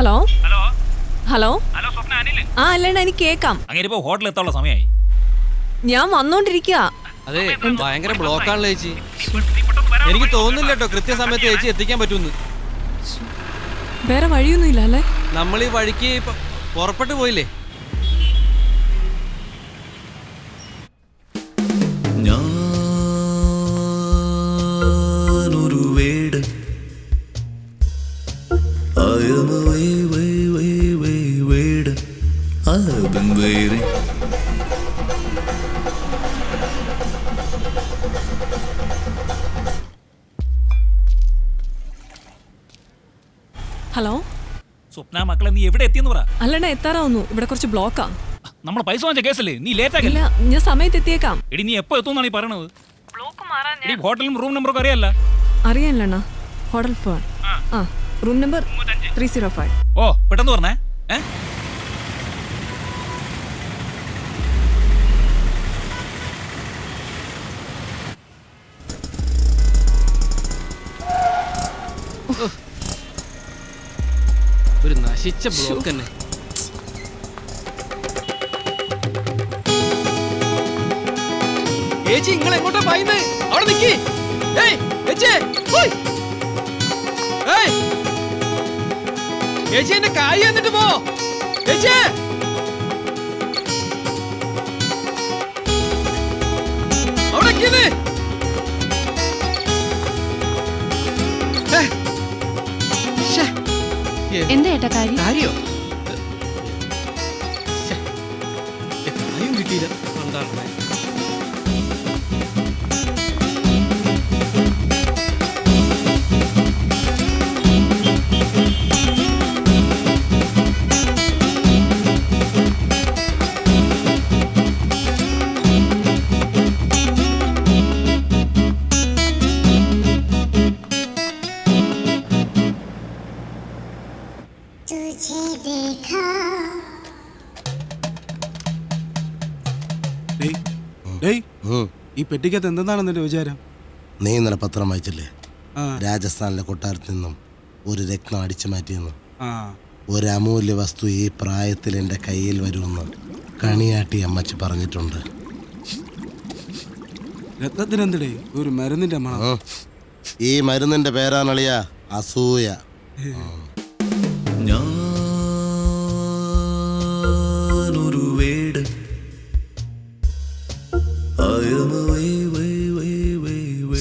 Hello hello hello hello സ്വപ്ന അനിൽ ആ അല്ലണ്ട എനിക്ക് കേക്കാം. അങ്ങനെ ഇപ്പോ ഹോട്ടലിൽ എത്താനുള്ള സമയമായി. ഞാൻ വന്നോണ്ടിരിക്കുക. അതെ ഭയങ്കര ബ്ലോക്കാണല്ലോ ചേച്ചി. എനിക്ക് തോന്നുന്നില്ല കേട്ടോ കൃത്യസമയത്ത് ചേച്ചി എത്തിക്കാൻ പറ്റുമെന്ന്. വേറെ വഴിയൊന്നും ഇല്ല അല്ലേ? നമ്മൾ ഈ വഴിക്ക് പുറപ്പെട്ടു പോയില്ലേ? ഞാനൊരു വേട് വേട് അവൻ വേറെ. ഹലോ സ്വപ്ന മക്കളെ നീ എവിടെ എത്തിയെന്ന് പറ. അല്ലണ്ട എത്താറാവുന്നു. ഇവിടെ കുറച്ച് ബ്ലോക്കാ. നമ്മളെ പൈസ വാങ്ങിച്ച കേസല്ലേ, നീ ലേറ്റ് ഇല്ല ആകില്ല. ഞാൻ സമയത്ത് എത്തിയേക്കാം. എടി നീ എപ്പോ എത്തുമെന്നാണ് ഈ പറയണത്? എടി ഹോട്ടലും റൂം നമ്പറൊക്കെ അറിയാല്ല. അറിയാനില്ലണ്ണ. ഹോട്ടൽ ഫോൺ ആ റൂം നമ്പർ 305. ഓ പെട്ടെന്ന് പറഞ്ഞേ. ഒരു നശിച്ച ബ്ലോക്ക് തന്നെ. ചേച്ചി നിങ്ങൾ എങ്ങോട്ടാ പായുന്നത്? അവിടെ നിക്ക്. ചേച്ചി എന്റെ കായ് എന്നിട്ട് പോ. ചേച്ചി അവിടെ നിൽക്കുന്നേ. എന്താ ഏട്ടാ കാര്യം? കാര്യോ കാര്യം കിട്ടിയില്ല. എന്താണ് ഈ പെട്ടിക്കകത്ത് എന്തെന്നാണ് നിന്റെ വിചാരം? നീ ഇന്നലെ പത്രം വായിച്ചില്ലേ? രാജസ്ഥാനിലെ കൊട്ടാരത്തിൽ നിന്നും ഒരു രത്നം അടിച്ചു മാറ്റിയെന്ന്. ഒരു അമൂല്യ വസ്തു ഈ പ്രായത്തിൽ എൻ്റെ കയ്യിൽ വരുമെന്ന് കണിയാട്ടി അമ്മച്ചി പറഞ്ഞിട്ടുണ്ട്. രത്നത്തിനെന്തടേ ഒരു മരുന്നിന്റെ മണം? ഈ മരുന്നിന്റെ പേരാണളിയ അസൂയ. ഞാനൊരു വേട്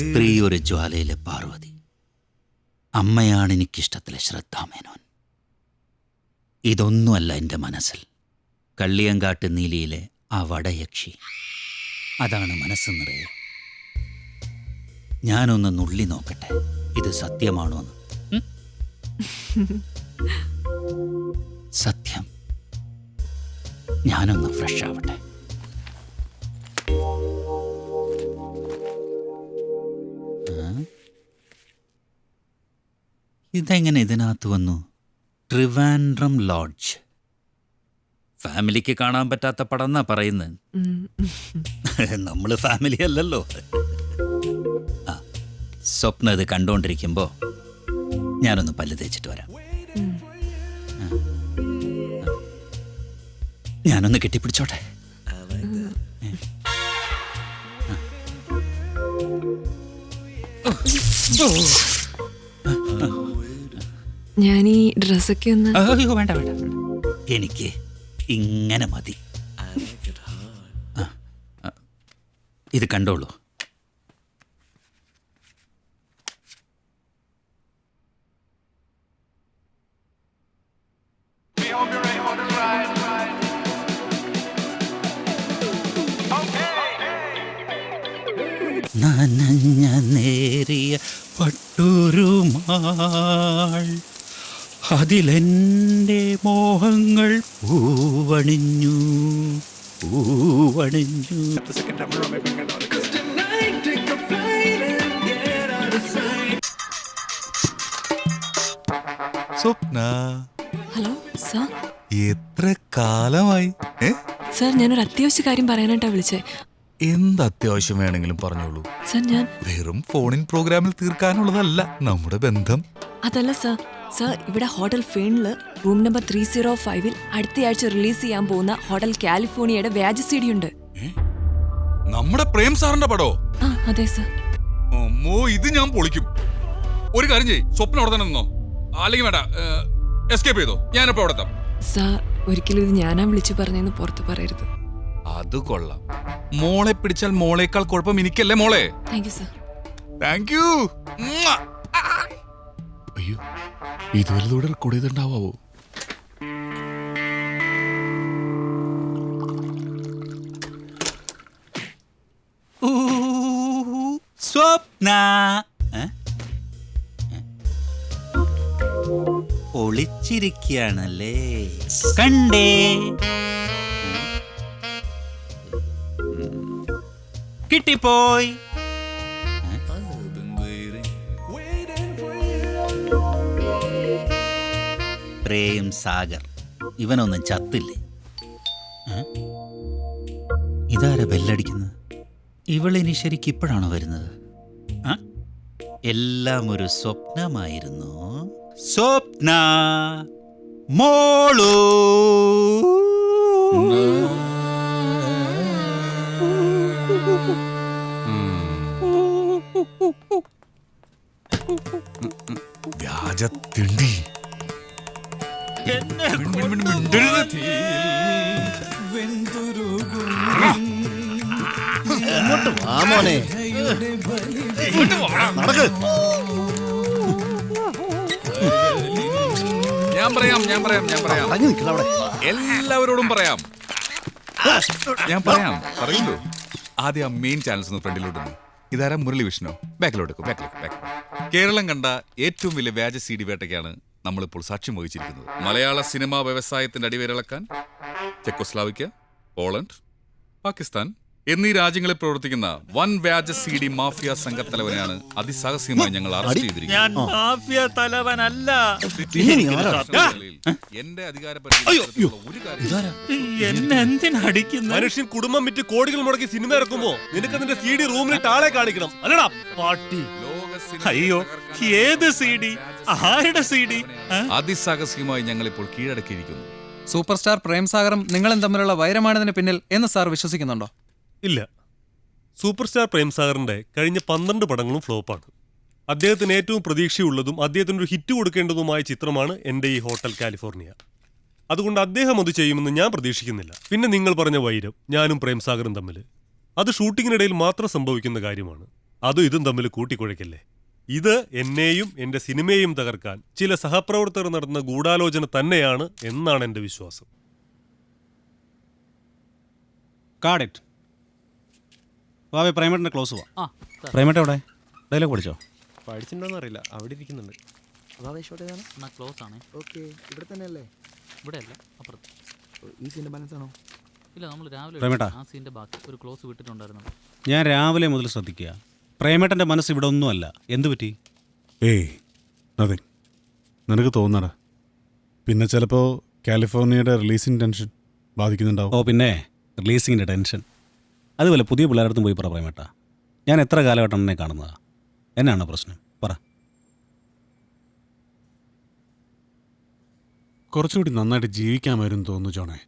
സ്ത്രീ ഒരു ജ്വാലയിലെ പാർവതി, അമ്മയാണ് എനിക്കിഷ്ടത്തിലെ ശ്രദ്ധാമേനോൻ. ഇതൊന്നുമല്ല എൻ്റെ മനസ്സിൽ. കള്ളിയങ്കാട്ട് നീലിയിലെ ആ വടയക്ഷി, അതാണ് മനസ്സ് നിറയെ. ഞാനൊന്ന് നുള്ളി നോക്കട്ടെ, ഇത് സത്യമാണോ എന്ന്. സത്യം. ഞാനൊന്ന് ഫ്രഷ് ആവട്ടെ. ഇതെങ്ങനെ ഇതിനകത്ത് വന്നു? ട്രിവാൻഡ്രം ലോഡ്ജ്. ഫാമിലിക്ക് കാണാൻ പറ്റാത്ത പടം എന്നാ പറയുന്നത്. നമ്മള് ഫാമിലി അല്ലല്ലോ. ആ സ്വപ്ന ഇത് കണ്ടോണ്ടിരിക്കുമ്പോ ഞാനൊന്ന് പല്ല് തേച്ചിട്ട് വരാം. ഞാനൊന്ന് കെട്ടിപ്പിടിച്ചോട്ടെ. ഞാൻ ഈ ഡ്രസ്സൊക്കെ ഒന്ന്. അയ്യോ വേണ്ട വേണ്ട, എനിക്ക് ഇങ്ങനെ മതി. ഇത് കണ്ടോളൂ. നനഞ്ഞ നേരിയ പട്ടുരുമാൾ, അതിലെൻ്റെ മോഹങ്ങൾ പൂവണിഞ്ഞു പൂവണിഞ്ഞു. സ്വപ്ന, ഹലോ സാർ. എത്ര കാലമായി? സാർ ഞാനൊരു അത്യാവശ്യ കാര്യം പറയാനായിട്ടാ വിളിച്ചേ. എന്ത് അത്യാവശ്യം വേണമെങ്കിലും പറഞ്ഞോളൂ. സാർ ഞാൻ വെറും ഫോണിൻ പ്രോഗ്രാമിൽ തീർക്കാനുള്ളതല്ല നമ്മുടെ ബന്ധം. അതല്ല സാർ, സർ ഇവിടെ ഹോട്ടൽ ഫേണില് റൂം നമ്പർ 305-ൽ അടുത്തയാഴ്ച റിലീസ് ചെയ്യാൻ പോകുന്ന ഹോട്ടൽ കാലിഫോർണിയയുടെ വ്യാജ CD ഉണ്ട്. നമ്മുടെ പ്രേം സാറിന്റെ പടോ? ആ അതെ സർ. അമ്മോ, ഇത് ഞാൻ പൊളിക്കും. ഒരു കാര്യം ചെയ്യ്, സ്വപ്നം അവിടെ തന്നെ നിന്നോ, അല്ലെങ്കിൽ വേണ്ട എസ്കേപ്പ് ചെയ്തോ, ഞാനിപ്പോ അവിടെ എത്താം. സർ ഒരിക്കലും ഇത് ഞാനാ വിളിച്ചു പറഞ്ഞെന്ന് പുറത്ത് പറയരുത്. അത് കൊള്ളാം. മോളെ പിടിച്ചാൽ മോളേക്കാൾ കുഴപ്പം എനിക്കല്ലേ മോളെ. Thank you sir. Thank you. അയ്യോ, ഇത് വലുതോടെ റെക്കോർഡ് ചെയ്തിട്ടുണ്ടാവോ? സ്വപ്ന ഒളിച്ചിരിക്കുകയാണല്ലേ, കണ്ടേ? കിട്ടിപ്പോയി. പ്രേം സാഗർ ഇവനൊന്നും ചത്തില്ലേ? ഇതാരാ ബെല്ലടിക്കുന്നത്? ഇവളിനി ശരിക്കും ഇപ്പോഴാണോ വരുന്നത്? എല്ലാം ഒരു സ്വപ്നമായിരുന്നു. സ്വപ്ന മോളൂ. വ്യാജത്തിണ്ടി. മോനെ ഞാൻ പറയാം എല്ലാവരോടും പറയാം. പറയുള്ളൂ. ആദ്യം ആ മെയിൻ ചാനൽസ് ഫ്രണ്ടിലോട്ട്. ഇതാരാ? മുരളി വിഷ്ണു. ബാക്കിലോട്ട്. കേരളം കണ്ട ഏറ്റവും വലിയ വ്യാജ CD വേട്ടയ്ക്കാണ് നമ്മളിപ്പോൾ സാക്ഷ്യം വഹിച്ചിരിക്കുന്നത്. മലയാള സിനിമാ വ്യവസായത്തിന്റെ അടിവേരിളക്കാൻ ചെക്കോസ്ലാവിക്ക, പോളണ്ട്, പാകിസ്ഥാൻ എന്നീ രാജ്യങ്ങളിൽ പ്രവർത്തിക്കുന്ന വൻ വ്യാജ CD മാഫിയ സംഘത്തലവനെയാണ് അതിസാഹസ്യമായി ഞങ്ങൾ അറസ്റ്റ് ചെയ്തിരിക്കുന്നത്. എന്റെ മനുഷ്യൻ കുടുംബം വിറ്റ് കോടികൾ മുടക്കി സിനിമ ഇറക്കുമ്പോ നിനക്ക് നിന്റെ CD റൂമിലിട്ട് ആളെ കാണിക്കണം, അല്ലടാ പാട്ടി? അയ്യോ, ഏത് CD? ആരുടെ CD? അതിസാഹസ്യമായി ഞങ്ങൾ ഇപ്പോൾ കീഴടക്കിയിരിക്കുന്നു. സൂപ്പർ സ്റ്റാർ പ്രേം സാഗറും നിങ്ങളും തമ്മിലുള്ള വൈരമാണതിന് പിന്നിൽ എന്ന് സാർ വിശ്വസിക്കുന്നുണ്ടോ? ഇല്ല. സൂപ്പർ സ്റ്റാർ പ്രേം സാഗറിന്റെ കഴിഞ്ഞ 12 പടങ്ങളും ഫ്ലോപ്പാണ്. അദ്ദേഹത്തിന് ഏറ്റവും പ്രതീക്ഷയുള്ളതും അദ്ദേഹത്തിന് ഒരു ഹിറ്റ് കൊടുക്കേണ്ടതുമായ ചിത്രമാണ് എൻ്റെ ഈ ഹോട്ടൽ കാലിഫോർണിയ. അതുകൊണ്ട് അദ്ദേഹം അത് ചെയ്യുമെന്ന് ഞാൻ പ്രതീക്ഷിക്കുന്നില്ല. പിന്നെ നിങ്ങൾ പറഞ്ഞ വൈരം ഞാനും പ്രേം സാഗറും തമ്മിൽ, അത് ഷൂട്ടിങ്ങിനിടയിൽ മാത്രം സംഭവിക്കുന്ന കാര്യമാണ്. അതും ഇതും തമ്മിൽ കൂട്ടിക്കുഴയ്ക്കല്ലേ. ഇത് എന്നെയും എൻ്റെ സിനിമയെയും തകർക്കാൻ ചില സഹപ്രവർത്തകർ നടത്തുന്ന ഗൂഢാലോചന തന്നെയാണ് എന്നാണ് എൻ്റെ വിശ്വാസം. കാടിറ്റ് വാവേ, പ്രേമേട്ടൻ്റെ ക്ലോസ് പോവാം. പ്രേമേട്ട എവിടെ? ഡയലോഗ് പഠിച്ചോ? പഠിച്ചിട്ടുണ്ടോന്ന് അറിയില്ല, അവിടെ ഇരിക്കുന്നുണ്ട്. ക്ലോസ് ആണ്. ഓക്കെ, ഇവിടെ തന്നെയല്ലേ? ഇവിടെ അല്ല, അപ്പുറത്ത്. ഈ സീൻ്റെ ബാലൻസ് ആണോ? ഇല്ല, നമ്മൾ രാവിലെ പ്രേമേട്ടാ, ആ സീൻ്റെ ബാക്കി ഒരു ക്ലോസ് വിട്ടിട്ടുണ്ടായിരുന്നു. ഞാൻ രാവിലെ മുതൽ ശ്രദ്ധിക്കുക. പ്രേമേട്ടൻ്റെ മനസ്സ് ഇവിടെ ഒന്നുമല്ല. എന്തു പറ്റി? ഏയ് നത്തിങ്. നിനക്ക് തോന്നടാ. പിന്നെ ചിലപ്പോൾ കാലിഫോർണിയയുടെ റിലീസിങ് ടെൻഷൻ ബാധിക്കുന്നുണ്ടാവും. ഓ പിന്നെ റിലീസിങ്ങിൻ്റെ ടെൻഷൻ. അതുപോലെ പുതിയ പിള്ളേരടുത്തും പോയി പറ പ്രേമേട്ടാ. ഞാൻ എത്ര കാലഘട്ടം എന്നെ കാണുന്നതാ. എന്നാണ് പ്രശ്നം? പറ. കുറച്ചുകൂടി നന്നായിട്ട് ജീവിക്കാമായിരുന്നു തോന്നുന്നു ജോണേ.